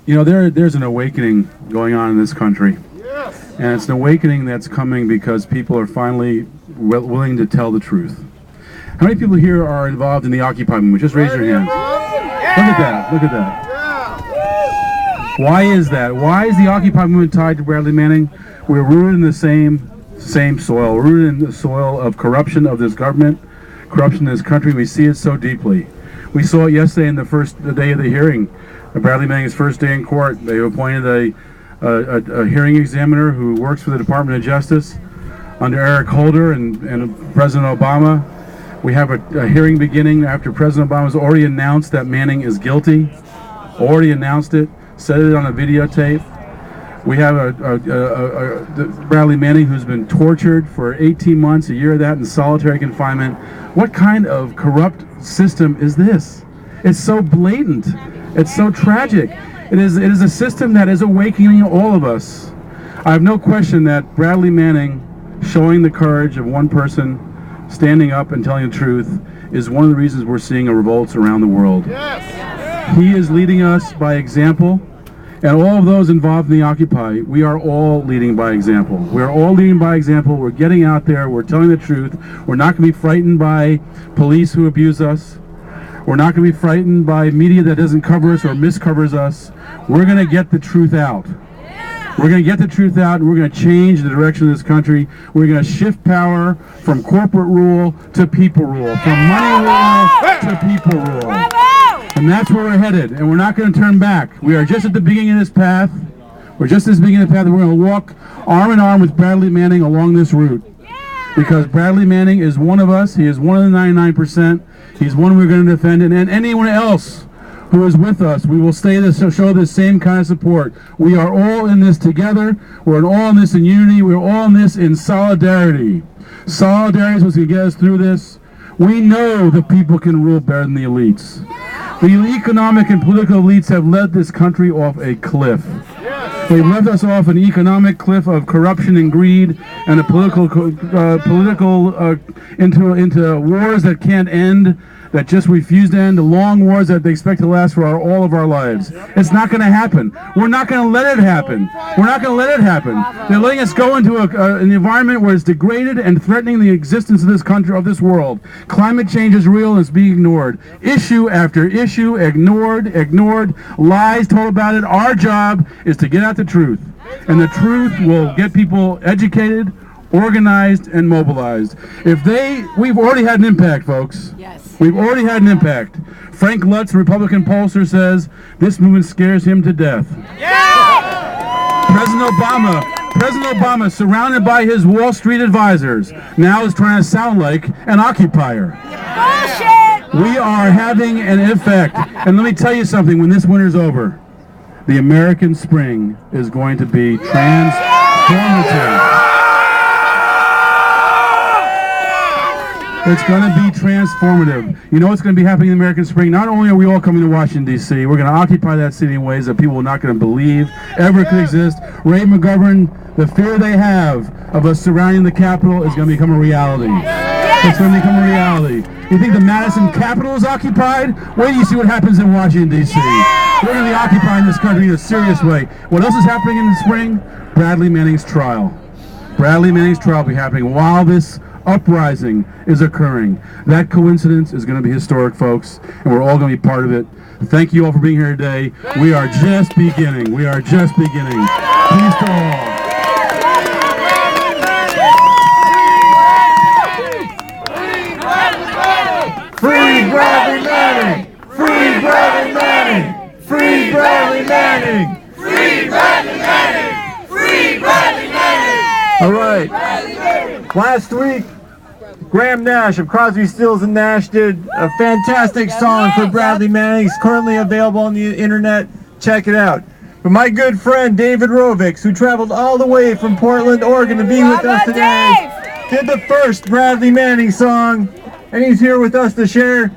You know, there's an awakening going on in this country. And it's an awakening that's coming because people are finally willing to tell the truth. How many people here are involved in the Occupy movement? Just raise your hands. Look at that. Look at that. Why is that? Why is the Occupy movement tied to Bradley Manning? We're rooted in the same soil. We're rooted in the soil of corruption of this government, corruption in this country. We see it so deeply. We saw it yesterday in the day of the hearing. Bradley Manning's first day in court. They appointed a hearing examiner who works for the Department of Justice under Eric Holder and President Obama. We have a hearing beginning after President Obama's already announced that Manning is guilty. Already announced it, said it on a videotape. We have Bradley Manning who's been tortured for 18 months, a year of that in solitary confinement. What kind of corrupt system is this? It's so blatant. It's so tragic. It is a system that is awakening all of us. I have no question that Bradley Manning showing the courage of one person standing up and telling the truth is one of the reasons we're seeing a revolts around the world. Yes. He is leading us by example, and all of those involved in the Occupy, we are all leading by example. We're all leading by example. We're getting out there. We're telling the truth. We're not going to be frightened by police who abuse us. We're not going to be frightened by media that doesn't cover us or miscovers us. We're going to get the truth out. We're going to get the truth out, and we're going to change the direction of this country. We're going to shift power from corporate rule to people rule, from money rule to people rule. And that's where we're headed, and we're not going to turn back. We are just at the beginning of this path. We're just at the beginning of the path, and we're going to walk arm in arm with Bradley Manning along this route. Because Bradley Manning is one of us. He is one of the 99%. He's one we're going to defend, and anyone else who is with us, we will show this same kind of support. We are all in this together. We're all in this in unity. We're all in this in solidarity. Solidarity is what's going to get us through this. We know the people can rule better than the elites. The economic and political elites have led this country off a cliff. They've left us off an economic cliff of corruption and greed, and a political into wars that can't end, that just refuse to end, the long wars that they expect to last for all of our lives. It's not going to happen. We're not going to let it happen. We're not going to let it happen. They're letting us go into an environment where it's degraded and threatening the existence of this country, of this world. Climate change is real and it's being ignored. Issue after issue, ignored, lies told about it. Our job is to get at the truth. And the truth will get people educated, organized, and mobilized. We've already had an impact, folks. Yes. We've already had an impact. Frank Lutz, Republican pollster, says this movement scares him to death. Yeah! President Obama, surrounded by his Wall Street advisors, now is trying to sound like an occupier. Bullshit! We are having an effect. And let me tell you something, when this winter's over, the American spring is going to be transformative. It's going to be transformative. You know what's going to be happening in the American spring? Not only are we all coming to Washington, D.C., we're going to occupy that city in ways that people are not going to believe ever could exist. Ray McGovern, the fear they have of us surrounding the Capitol is going to become a reality. It's going to become a reality. You think the Madison Capitol is occupied? Wait till you see what happens in Washington, D.C. We're going to be occupying this country in a serious way. What else is happening in the spring? Bradley Manning's trial. Bradley Manning's trial will be happening while this uprising is occurring. That coincidence is going to be historic, folks, and we're all going to be part of it. Thank you all for being here today. We are just beginning. We are just beginning. Peace to all. Free Bradley Manning! Free Bradley Manning! Free Bradley Manning! Free Bradley Manning! Free Bradley Manning! All right. Last week, Graham Nash of Crosby, Stills and Nash did a fantastic song for Bradley Manning. It's currently available on the internet. Check it out. But my good friend David Rovix, who traveled all the way from Portland, Oregon to be with us today, did the first Bradley Manning song, and he's here with us to share